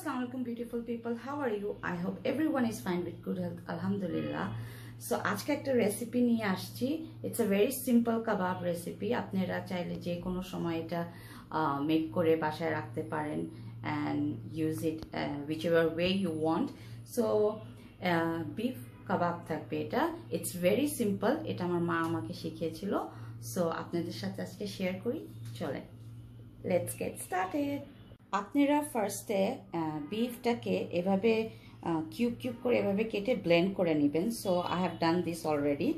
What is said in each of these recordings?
Assalamu alaikum beautiful people, how are you? I hope everyone is fine with good health, alhamdulillah. So আজকে একটা recipe নিয়ে আসছি। It's a very simple kebab recipe. আপনারা চাইলে যে কোনো সময় এটা মেক করে বাসায় রাখতে পারেন and use it whichever way you want. So beef kebab থাকবে এটা। It's very simple. এটা আমার মা আমাকে শিখিয়েছিল। So আপনাদের সাথে আজকে শেয়ার করি, চলেন। Let's get started. আপনারা ফার্স্টে বিফটাকে এভাবে কিউব কিউব করে এভাবে কেটে ব্লেন্ড করে নেবেন। So I have done this already,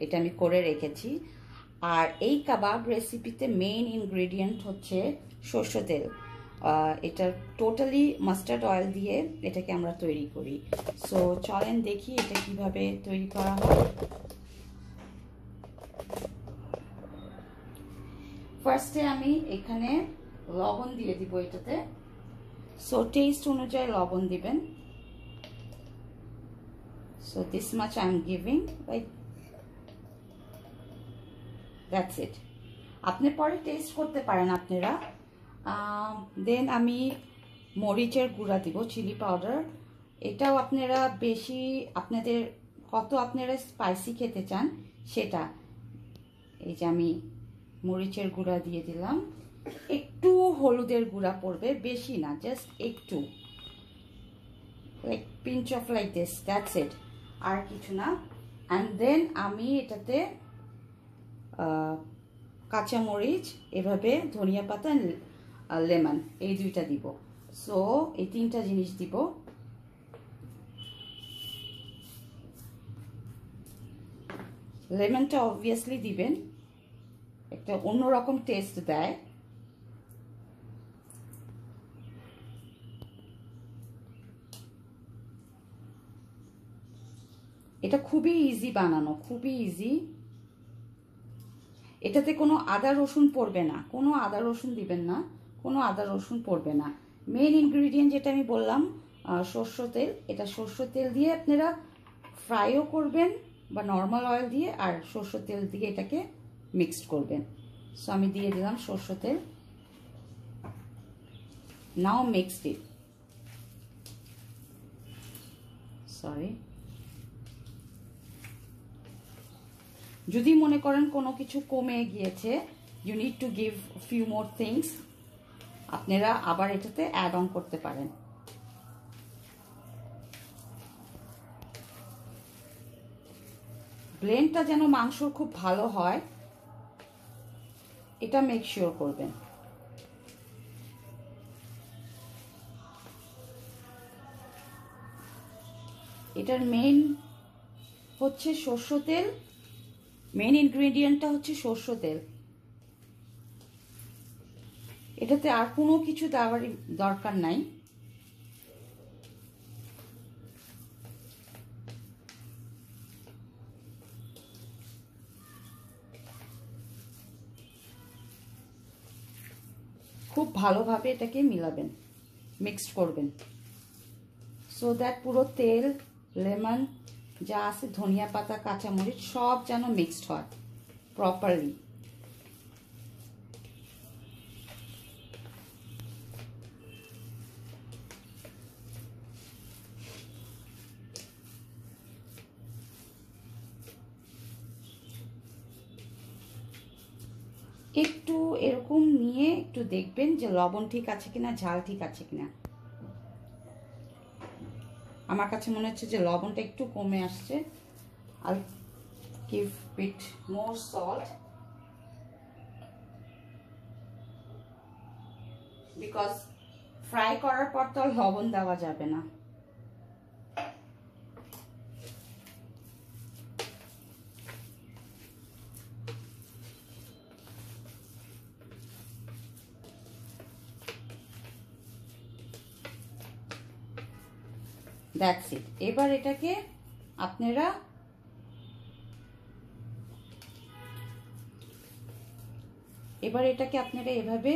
এটা আমি করে রেখেছি। আর এই কাবাব রেসিপিতে মেইন ইনগ্রেডিয়েন্ট হচ্ছে সরষে তেল। এটা টোটালি মাস্টার্ড অয়েল দিয়ে এটাকে আমরা তৈরি করি। সো চলেন দেখি এটা কিভাবে তৈরি করা হয়। ফার্স্টে আমি এখানে লবণ দিয়ে দিব এটাতে। সো টেস্ট অনুযায়ী লবণ দিবেন। So this much I am giving, like that's it. আপনি পরে টেস্ট করতে পারেন আপনারা। দেন আমি মরিচের গুঁড়া দিব, চিলি পাউডার। এটাও আপনারা বেশি আপনাদের কত আপনারা স্পাইসি খেতে চান সেটা। এই যে আমি মরিচের গুঁড়া দিয়ে দিলাম। একটু হলুদের গুঁড়া পড়বে, বেশি না, জাস্ট একটু, like pinch of like this, that's it, আর কিছু না। অ্যান্ড দেন আমি এটাতে কাঁচামরিচ, এভাবে ধনিয়া পাতা, লেমন, এই দুইটা দিব। সো এই তিনটা জিনিস দিব। লেমনটা অবভিয়াসলি দিবেন, একটা অন্যরকম টেস্ট দেয়। এটা খুবই ইজি বানানো, খুবই ইজি। এটাতে কোনো আদা রসুন পড়বে না, কোনো আদা রসুন দিবেন না, কোনো আদা রসুন পড়বে না। মেইন ইনগ্রিডিয়েন্ট যেটা আমি বললাম সরষে তেল। এটা সরষে তেল দিয়ে আপনারা ফ্রাইও করবেন বা নর্মাল অয়েল দিয়ে, আর সরষে তেল দিয়ে এটাকে মিক্সড করবেন। সো আমি দিয়ে দিলাম সরষে তেল। Now mixed it, sorry. যদি মনে করেন কোনো কিছু কমে গিয়েছে, you need to give few more things, আপনারা আবার এটাতে অ্যাড অন করতে পারেন। ব্লেন্ডটা যেন মাংসর খুব ভালো হয়, এটা মেক শিওর করবেন। এটার মেইন হচ্ছে সরষে তেল, মেইন ইনগ্রেডিয়েন্টটা হচ্ছে সরষে তেল। এটাতে আর কোনো কিছু দেওয়ার দরকার নাই। খুব ভালোভাবে এটাকে মিলাবেন, মিক্সড করবেন, সো দ্যাট পুরো তেল, লেমন যা আছে, ধনিয়া পাতা, কাঁচামরিচ সব যেন মিক্সড হয় প্রপারলি। একটু এরকম নিয়ে একটু দেখবেন যে লবণ ঠিক আছে কিনা, ঝাল ঠিক আছে কিনা। আমার কাছে মনে হচ্ছে যে লবণটা একটু কমে আসছে। I'll give bit more salt because fry করার পর তো লবণ দেওয়া যাবে না। That's it. এবার এটাকে আপনারা এভাবে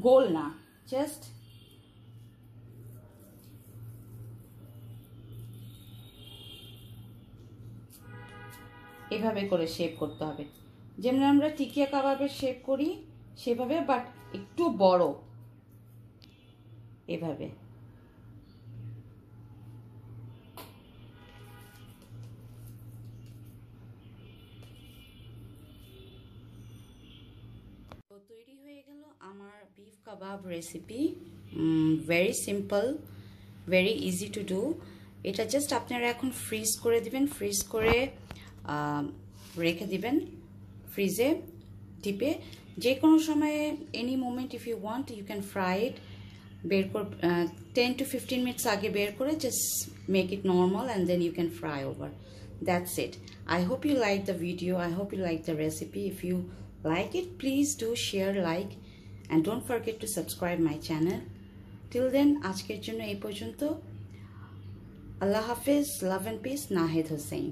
গোল না, জাস্ট এভাবে করে শেপ করতে হবে, যেমন আমরা টিকিয়া কাবাবের শেপ করি সেভাবে, বাট একটু বড় এভাবে। তো তৈরি হয়ে গেল আমার beef kebab recipe. Very simple, very easy to do. এটা জাস্ট আপনারা এখন ফ্রিজ করে দিবেন, ফ্রিজ করে রেখে দিবেন ফ্রিজে ডিপে। যে কোনো সময়ে any moment if you want you can fry it. বের কর 10 to 15 minutes আগে বের করে just make it normal and then you can fry over. That's it. I hope you like the video. I hope you like the recipe. If you like it, please do share, like, and don't forget to subscribe my channel. Till then, আজকের জন্য এই পর্যন্ত। আল্লাহ হাফেজ, love and peace, Nahid Hossain.